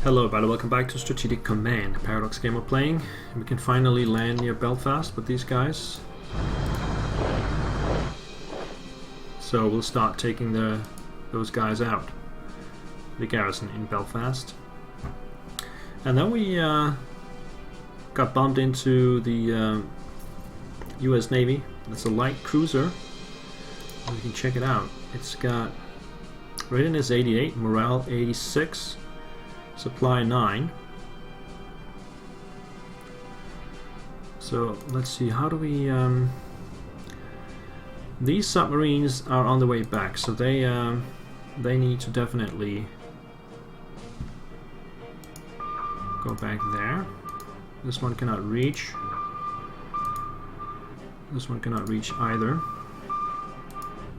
Hello everybody, welcome back to Strategic Command, Paradox game we're playing. We can finally land near Belfast with these guys. So we'll start taking those guys out. The garrison in Belfast. And then we got bumped into the US Navy. It's a light cruiser. You can check it out. It's got rating is 88, morale 86. Supply 9. So let's see, how do we these submarines are on the way back, so they need to definitely go back there. This one cannot reach. This one cannot reach either.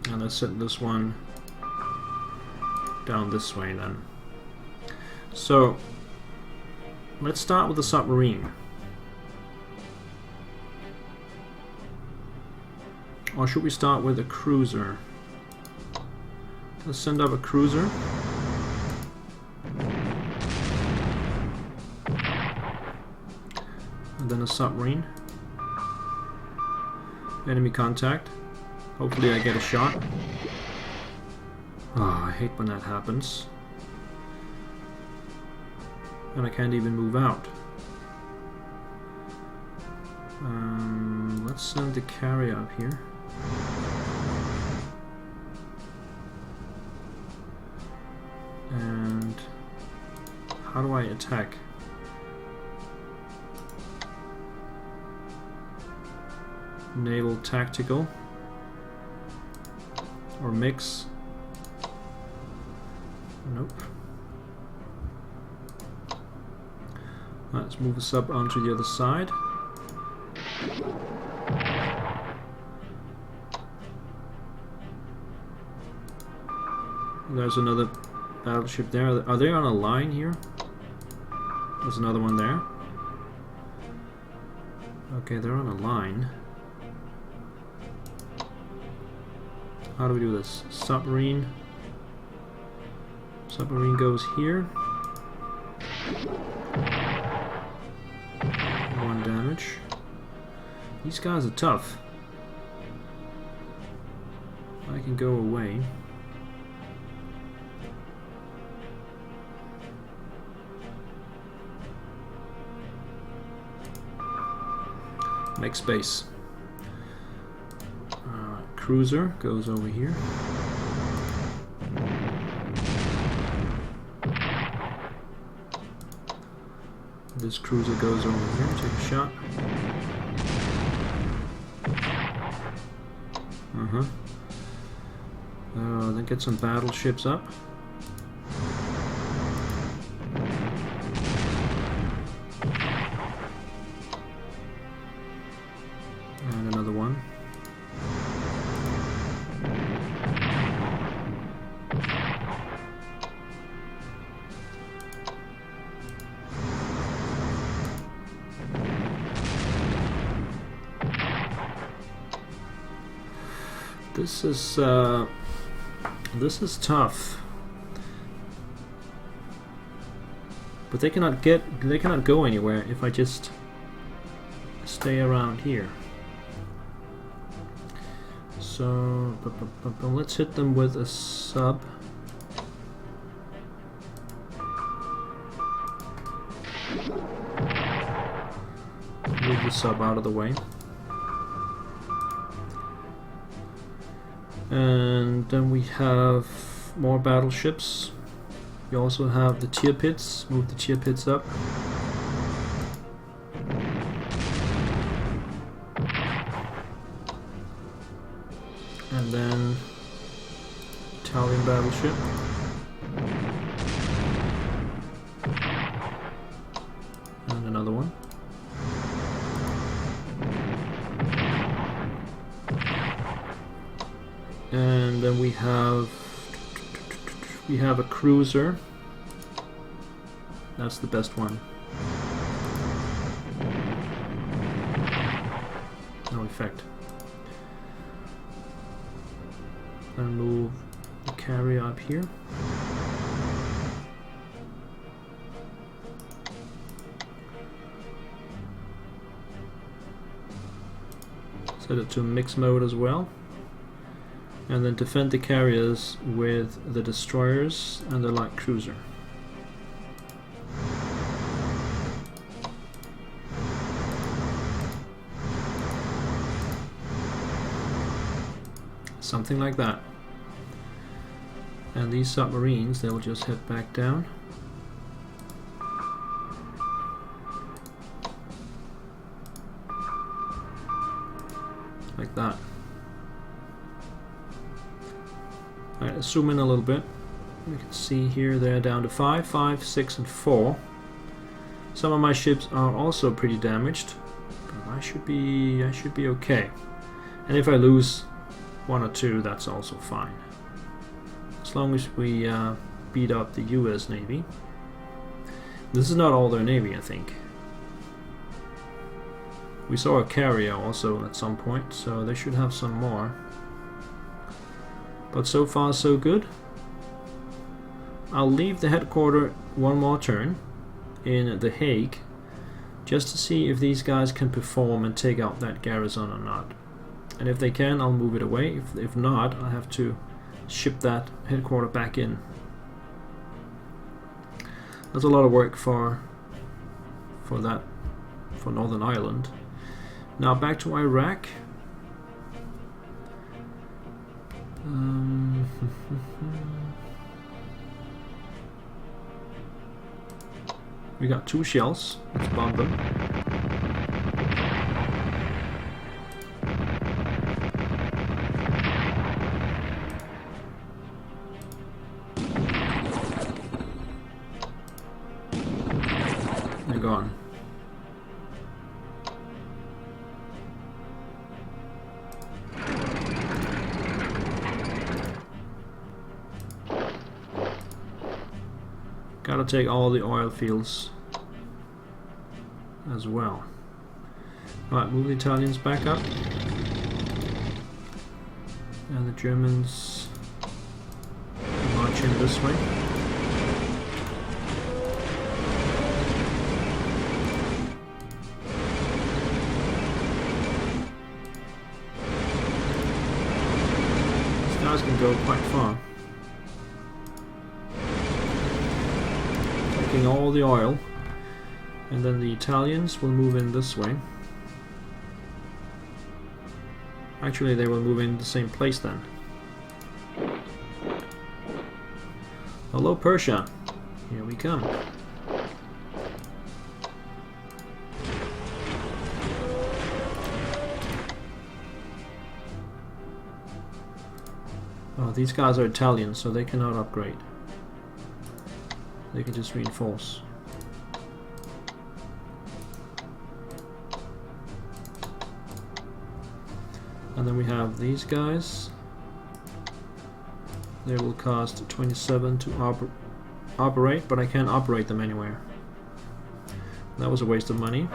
And let's set this one down this way then. So, let's start with the submarine. Or should we start with a cruiser? Let's send up a cruiser. And then a submarine. Enemy contact. Hopefully I get a shot. Oh, I hate when that happens. And I can't even move out. Let's send the carrier up here. And how do I attack? Naval tactical or mix? Nope. Let's move this up onto the other side. There's another battleship there. Are they on a line here? There's another one there. Okay, they're on a line. How do we do this? Submarine. Submarine goes here. 1 damage. These guys are tough. I can go away. Make space. Cruiser goes over here. This cruiser goes over here. Take a shot. Then get some battleships up. And another one. This is tough. But they cannot go anywhere if I just stay around here. So let's hit them with a sub. Move the sub out of the way. And then we have more battleships. We also have the tier pits. Move the tier pits up. And then Italian battleship. And another one. And then we have a cruiser. That's the best one. No effect. And move the carrier up here. Set it to mix mode as well. And then defend the carriers with the destroyers and the light cruiser. Something like that. And these submarines, they'll just head back down. Like that. Alright, let's zoom in a little bit. We can see here they're down to 5, 5, 6, and 4. Some of my ships are also pretty damaged, but I should be okay. And if I lose 1 or 2, that's also fine. As long as we beat up the US Navy. This is not all their Navy, I think. We saw a carrier also at some point, so they should have some more. But so far so good. I'll leave the headquarters one more turn in The Hague, just to see if these guys can perform and take out that garrison or not. And if they can, I'll move it away. If not, I have to ship that headquarters back in. That's a lot of work for Northern Ireland. Now back to Iraq. We got 2 shells. Let's bomb them. They're gone. Gotta take all the oil fields as well. Right, move the Italians back up. And the Germans march in this way. These guys can go quite far. Taking all the oil. And then the Italians will move in this way. Actually, they will move in the same place then. Hello, Persia. Here we come. Oh, these guys are Italian, so they cannot upgrade. They can just reinforce. And then we have these guys. They will cost 27 to operate, but I can't operate them anywhere. That was a waste of money.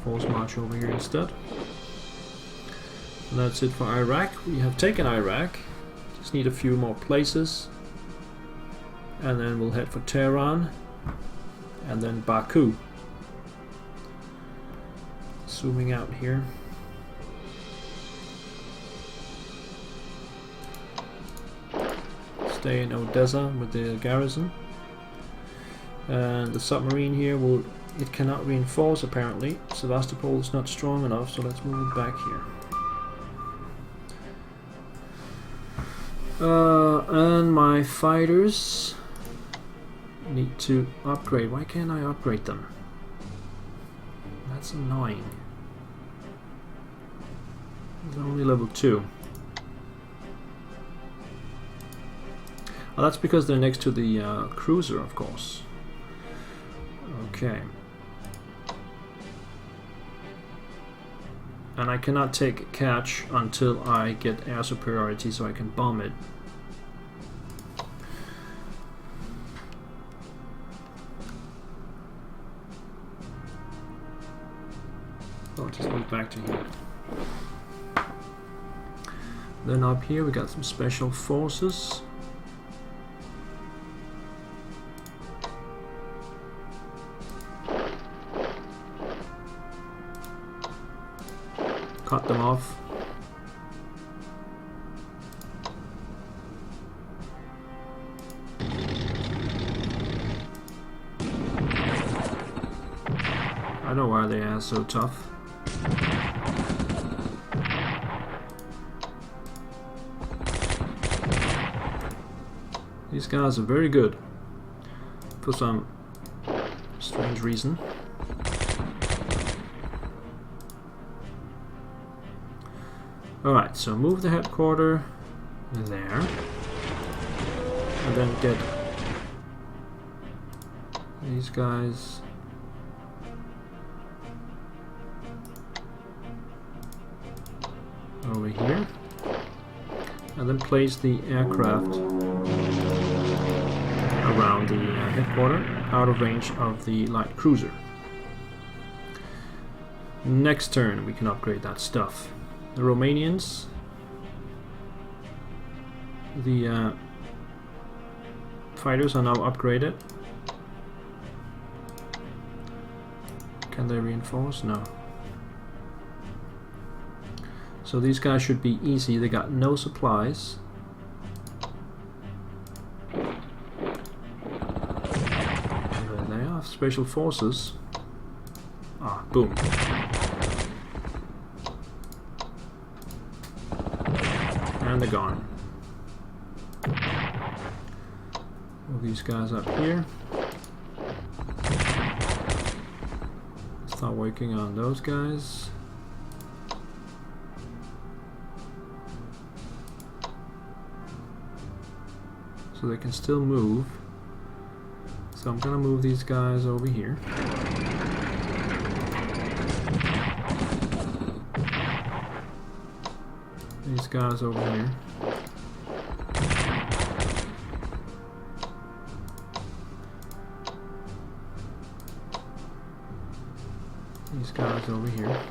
Force march over here instead. And that's it for Iraq. We have taken Iraq. Just need a few more places. And then we'll head for Tehran. And then Baku. Zooming out here. Stay in Odessa with the garrison. And the submarine here it cannot reinforce apparently. Sevastopol is not strong enough, so let's move it back here. And my fighters need to upgrade. Why can't I upgrade them? That's annoying. They're only level 2. Oh, that's because they're next to the cruiser, of course. Okay. And I cannot take catch until I get air superiority so I can bomb it. I'll just move back to here. Then up here we got some special forces. cut them off. I don't know why they are so tough. These guys are very good for some strange reason. Alright, so move the headquarters there. And then get these guys over here. And then place the aircraft around the headquarters, out of range of the light cruiser. Next turn we can upgrade that stuff. The Romanians, the fighters are now upgraded. Can they reinforce? No. So these guys should be easy. They got no supplies. They are special forces. Ah, boom. And they're gone. Move these guys up here. Start working on those guys. So they can still move. So I'm gonna move these guys over here. These guys over here. These guys over here.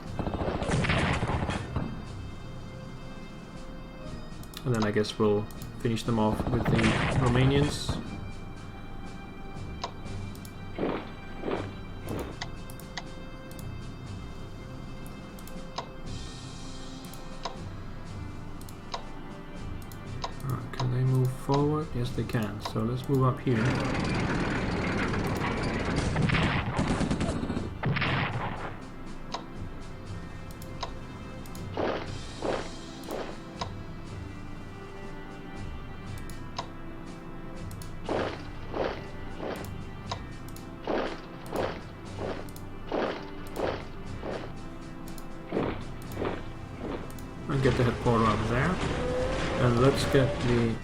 And then I guess we'll finish them off with the Romanians. Can they move forward? Yes, they can. So let's move up here. And get the headquarters out there. And let's get the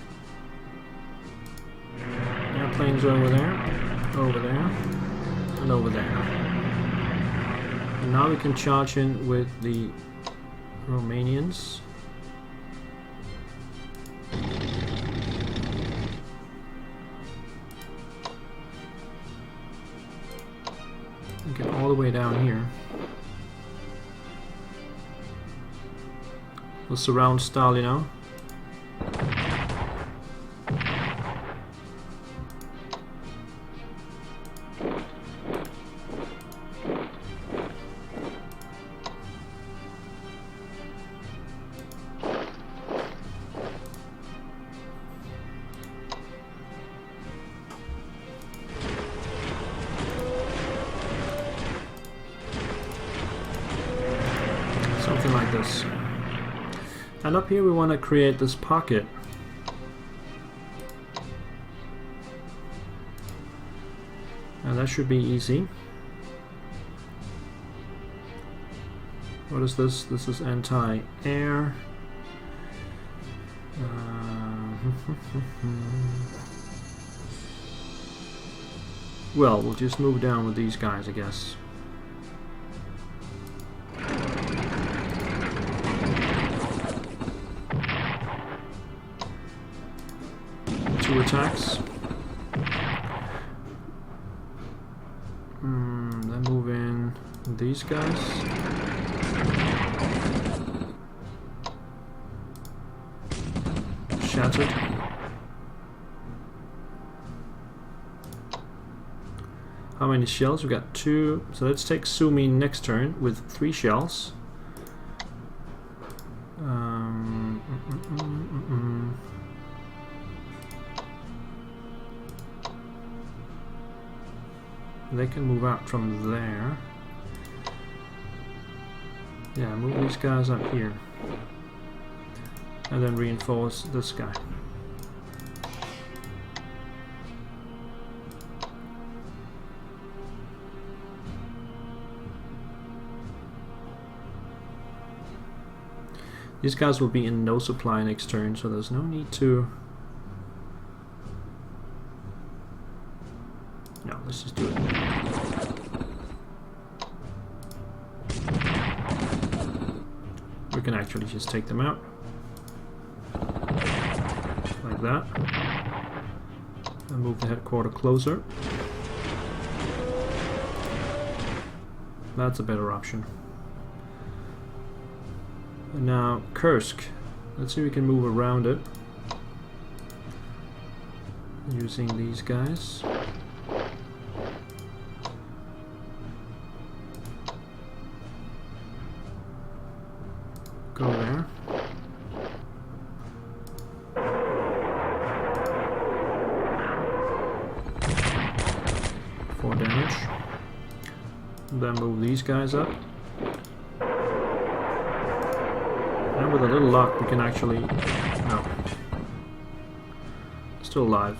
airplanes over there, and over there. And now we can charge in with the Romanians. And get all the way down here. We'll surround Stal, you know. Something like this. And up here we want to create this pocket. And that should be easy. What is this? This is anti-air. Well, we'll just move down with these guys, I guess. 2 attacks. Then move in these guys. Shattered. How many shells? We got 2. So let's take Sumi next turn with 3 shells. They can move out from there. Yeah, move these guys up here. And then reinforce this guy. These guys will be in no supply next turn, so there's no need to... No, let's just do it. We can actually just take them out. Like that. And move the headquarters closer. That's a better option. And now Kursk. Let's see if we can move around it. Using these guys. Go there. Four damage. And then move these guys up. And with a little luck we can actually... No. Still alive.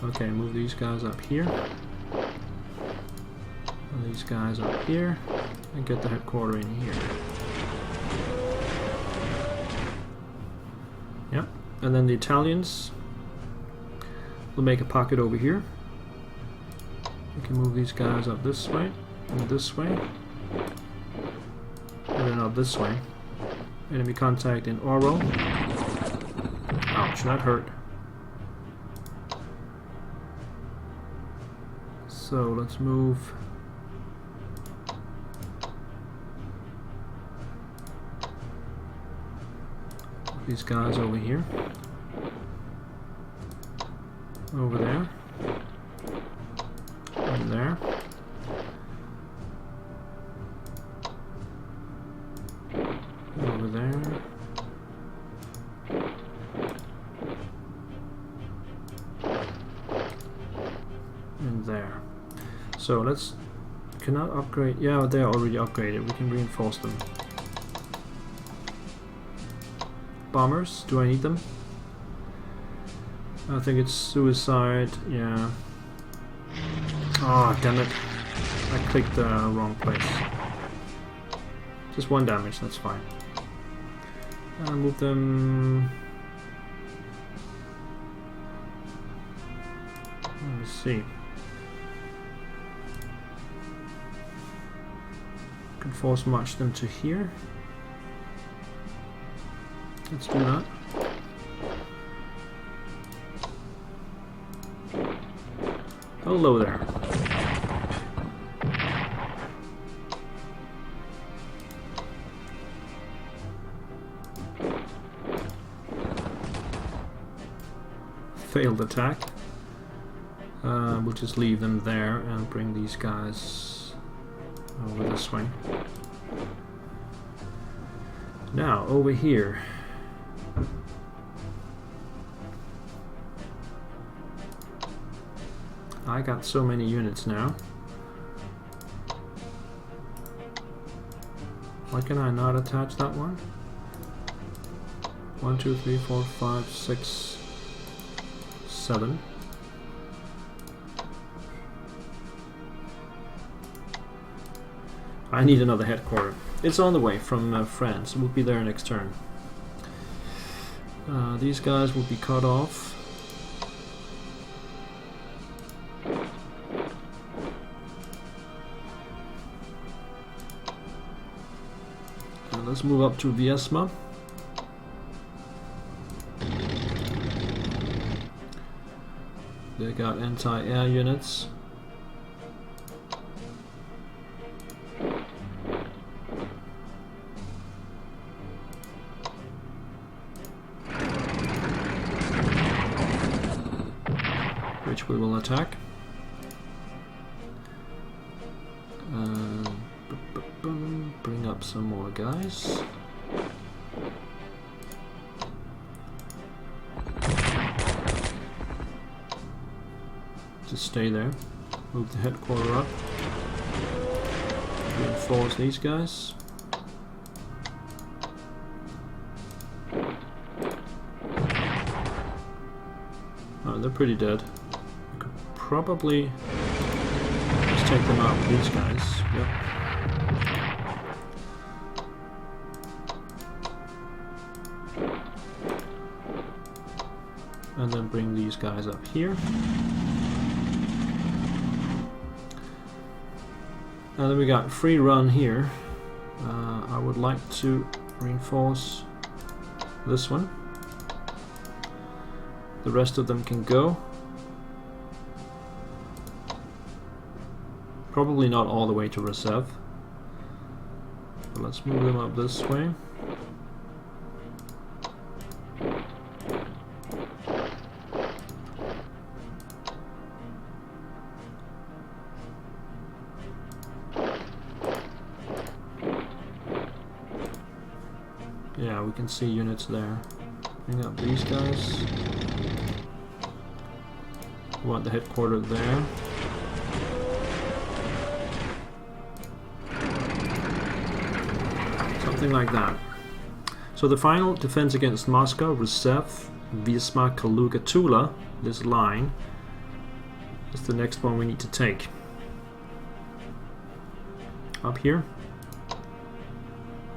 Okay, move these guys up here. And these guys up here. And get the headquarters in here. Yep, and then the Italians will make a pocket over here. We can move these guys up this way, and this way, and then up this way. Enemy contact in Oro. Ouch, that hurt. So let's move. These guys over here, over there, and there, over there, and there. So let's, cannot upgrade, yeah, they're already upgraded, we can reinforce them. Bombers, do I need them? I think it's suicide, yeah. Oh, damn it. I clicked the wrong place. Just one damage, that's fine. I'll move them... Let me see. Can force march them to here. Let's do that. Hello there. Failed attack. We'll just leave them there and bring these guys over this way. Now, over here. I got so many units now. Why can I not attach that one? 1, 2, 3, 4, 5, 6, 7. I need another headquarters. It's on the way from France. We'll be there next turn. These guys will be cut off. Let's move up to Viesma. They got anti-air units. Which we will attack. Bring up some more guys. Just stay there. Move the headquarters up. Reinforce these guys. Oh, they're pretty dead. I could probably just take them out with these guys. Yep. And then bring these guys up here. And then we got free run here. I would like to reinforce this one. The rest of them can go. Probably not all the way to Reserve. But let's move them up this way. Yeah, we can see units there. Bring up these guys. We want the headquarters there. Something like that. So the final defense against Moscow, Rusev, Wisma, Kaluga, Tula, this line, is the next one we need to take. Up here.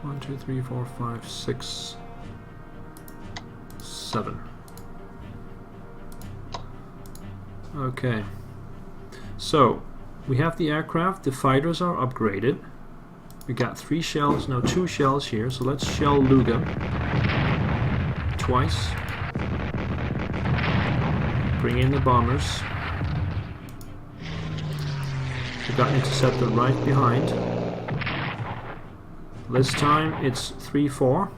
1, 2, 3, 4, 5, 6, 7. Okay. So, we have the aircraft, the fighters are upgraded. We got 3 shells, no 2 shells here, so let's shell Luga twice. Bring in the bombers. We got interceptor right behind. This time it's 3-4.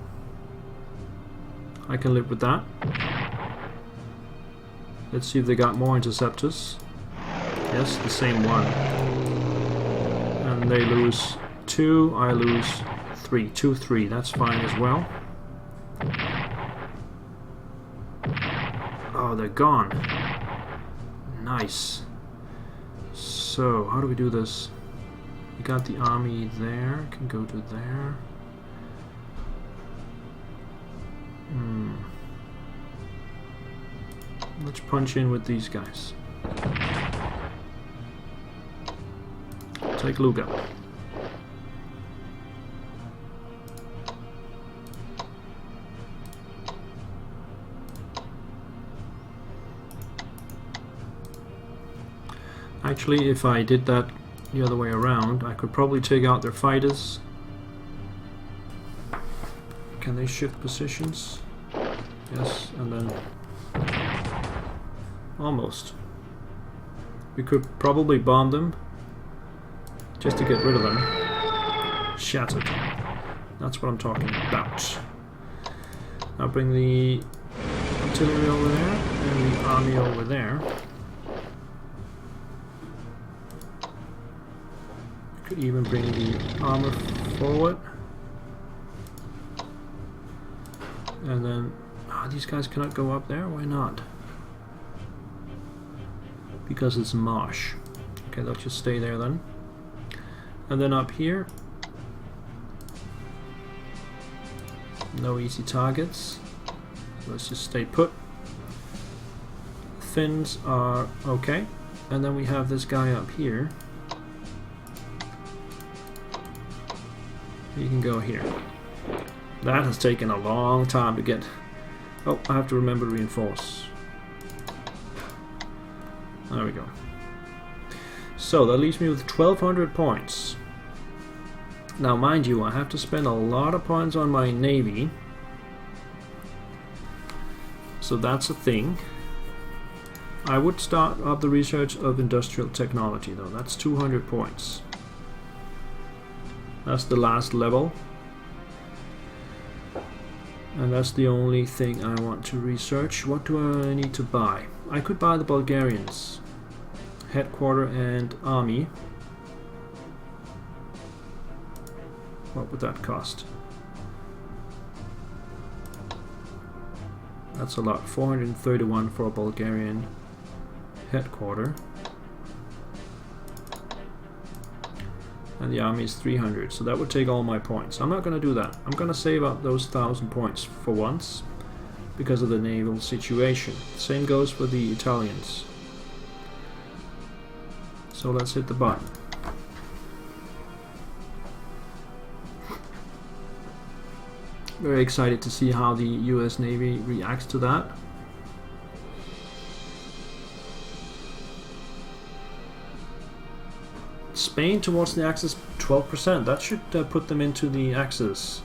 I can live with that. Let's see if they got more interceptors. Yes, the same one. And they lose 2, I lose 3. 2-3, that's fine as well. Oh, they're gone. Nice. So, how do we do this? We got the army there, can go to there. Let's punch in with these guys. Take Luga. Actually, if I did that the other way around, I could probably take out their fighters. Can they shift positions? Yes, and then almost. We could probably bomb them just to get rid of them. Shattered. That's what I'm talking about. I'll bring the artillery over there and the army over there. Could even bring the armor forward. And then these guys cannot go up there. Why not? Because it's marsh. Okay, they'll just stay there then. And then up here, no easy targets. Let's just stay put. Finns are okay. And then we have this guy up here. You can go here. That has taken a long time to get. Oh, I have to remember to reinforce. There we go. So that leaves me with 1200 points. Now mind you, I have to spend a lot of points on my navy. So that's a thing. I would start up the research of industrial technology though. That's 200 points. That's the last level. And that's the only thing I want to research. What do I need to buy? I could buy the Bulgarians. Headquarter and army. What would that cost? That's a lot. 431 for a Bulgarian headquarter. And the army is 300, so that would take all my points. I'm not going to do that. I'm going to save up those 1,000 points for once because of the naval situation. Same goes for the Italians. So let's hit the button. Very excited to see how the US Navy reacts to that. Spain towards the Axis 12%. That should put them into the Axis.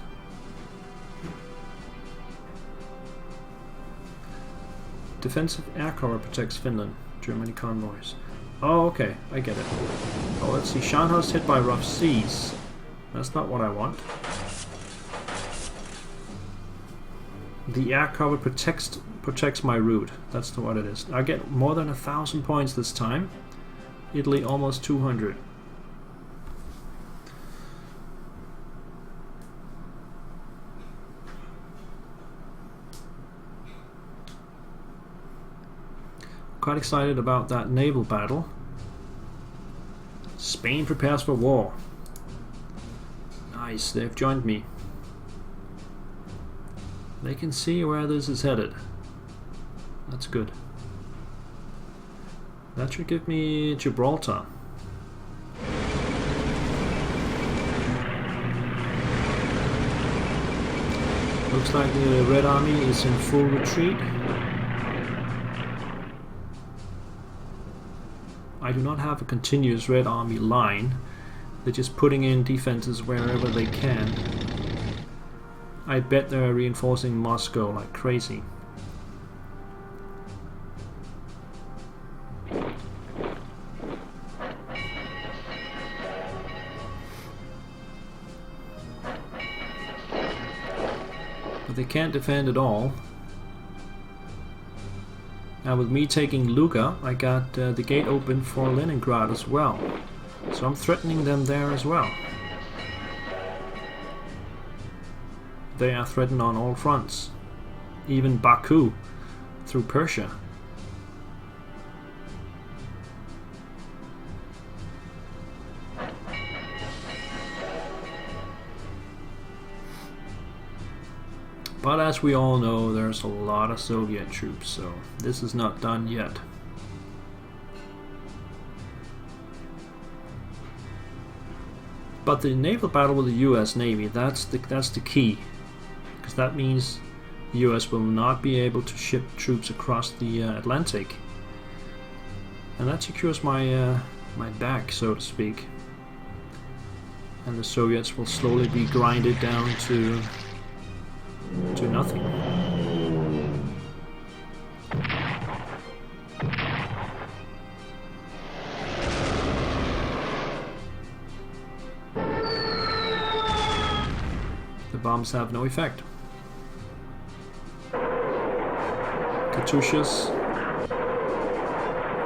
Defensive air cover protects Finland. Germany convoys. Oh, okay, I get it. Oh, let's see. Scharnhorst hit by rough seas. That's not what I want. The air cover protects my route. That's what it is. I get more than 1,000 points this time. Italy almost 200. Quite excited about that naval battle. Spain prepares for war. Nice, they've joined me. They can see where this is headed. That's good. That should give me Gibraltar. Looks like the Red Army is in full retreat. I do not have a continuous Red Army line. They're just putting in defenses wherever they can. I bet they're reinforcing Moscow like crazy. But they can't defend at all. Now with me taking Luga, I got the gate open for Leningrad as well. So I'm threatening them there as well. They are threatened on all fronts. Even Baku through Persia. But as we all know, there's a lot of Soviet troops, so this is not done yet. But the naval battle with the US Navy, that's the key. Because that means the US will not be able to ship troops across the Atlantic. And that secures my my back, so to speak. And the Soviets will slowly be grinded down to nothing. The bombs have no effect. Katyushas,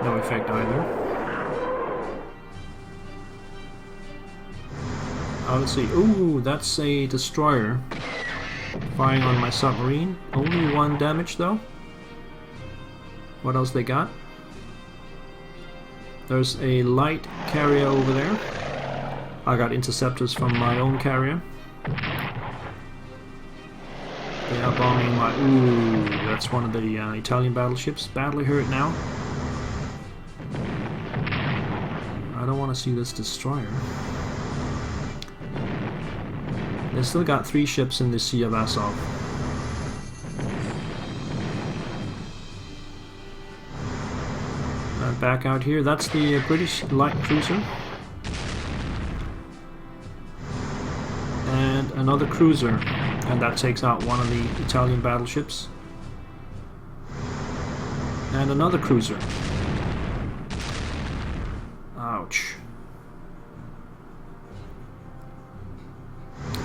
no effect either. Let's see. Ooh, that's a destroyer. Firing on my submarine. Only 1 damage though. What else they got? There's a light carrier over there. I got interceptors from my own carrier. They are bombing my... Ooh, that's one of the Italian battleships. Badly hurt now. I don't want to see this destroyer. They still got 3 ships in the Sea of Azov. Back out here, that's the British light cruiser. And another cruiser. And that takes out one of the Italian battleships. And another cruiser. Ouch.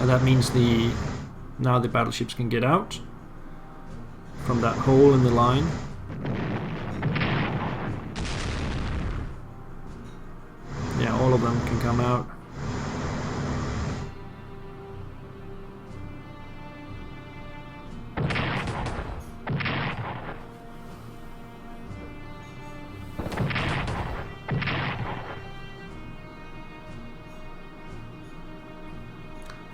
And that means now the battleships can get out from that hole in the line. Yeah, all of them can come out.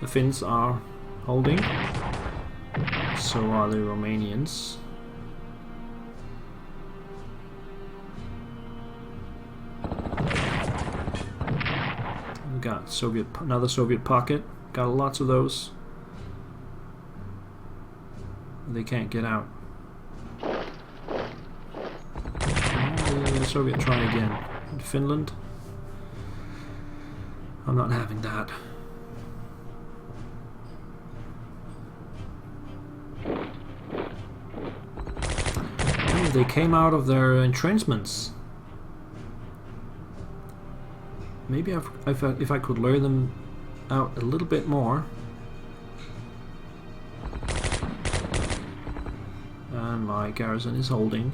The Finns are holding. So are the Romanians. We got another Soviet pocket. Got lots of those. They can't get out. The Soviet try again. In Finland. I'm not having that. Oh, they came out of their entrenchments. Maybe if I could lure them out a little bit more. And my garrison is holding.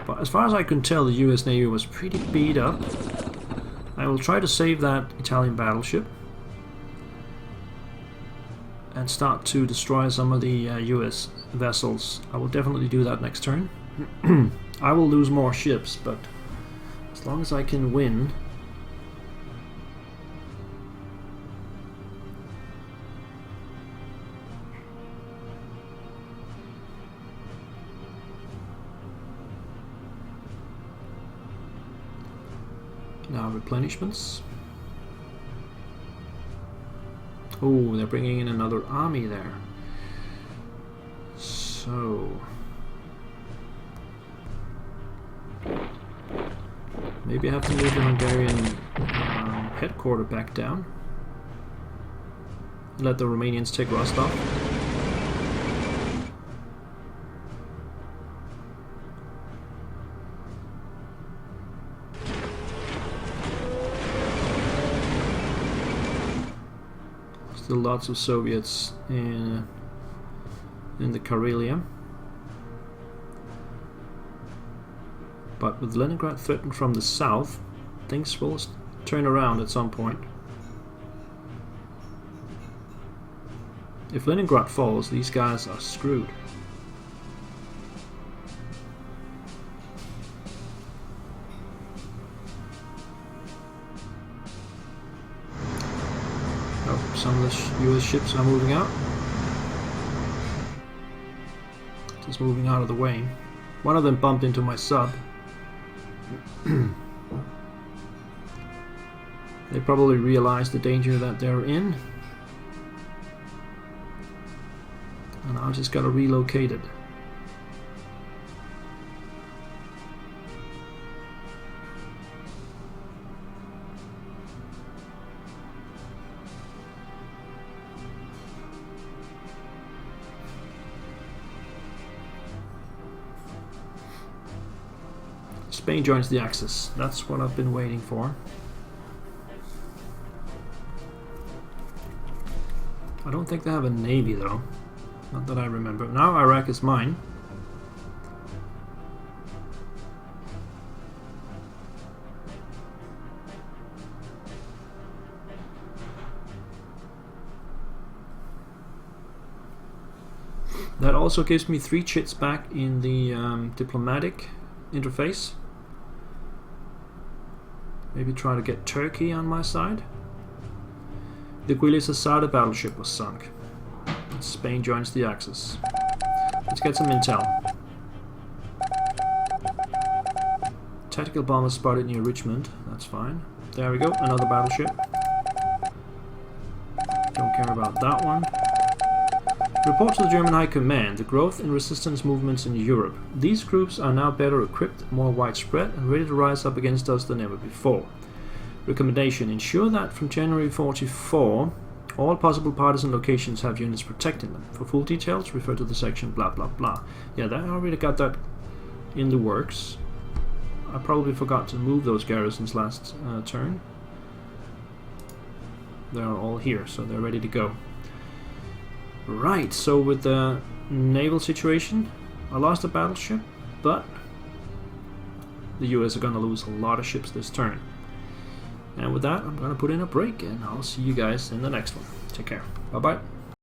But as far as I can tell, the US Navy was pretty beat up. I will try to save that Italian battleship and start to destroy some of the US vessels. I will definitely do that next turn. I will lose more ships, but as long as I can win. Now replenishments. Oh, they're bringing in another army there. So maybe I have to move the Hungarian headquarters back down. Let the Romanians take Rostov. Still lots of Soviets in the Karelia. But with Leningrad threatened from the south, things will turn around at some point. If Leningrad falls, these guys are screwed. Oh, some of the US ships are moving out. Just moving out of the way. One of them bumped into my sub. They probably realize the danger that they're in, and I just gotta relocate it. Spain joins the Axis. That's what I've been waiting for. I don't think they have a navy though. Not that I remember. Now Iraq is mine. That also gives me 3 chits back in the diplomatic interface. Maybe try to get Turkey on my side. The Guilis-Assad battleship was sunk. Spain joins the Axis. Let's get some intel. Tactical bomber spotted near Richmond. That's fine. There we go. Another battleship. Don't care about that one. Report to the German High Command. The growth in resistance movements in Europe. These groups are now better equipped, more widespread, and ready to rise up against us than ever before. Recommendation: ensure that from January 44, all possible partisan locations have units protecting them. For full details, refer to the section blah blah blah. Yeah, I already got that in the works. I probably forgot to move those garrisons last turn. They're all here, so they're ready to go. Right, so with the naval situation, I lost a battleship, but the US are going to lose a lot of ships this turn. And with that, I'm going to put in a break, and I'll see you guys in the next one. Take care. Bye-bye.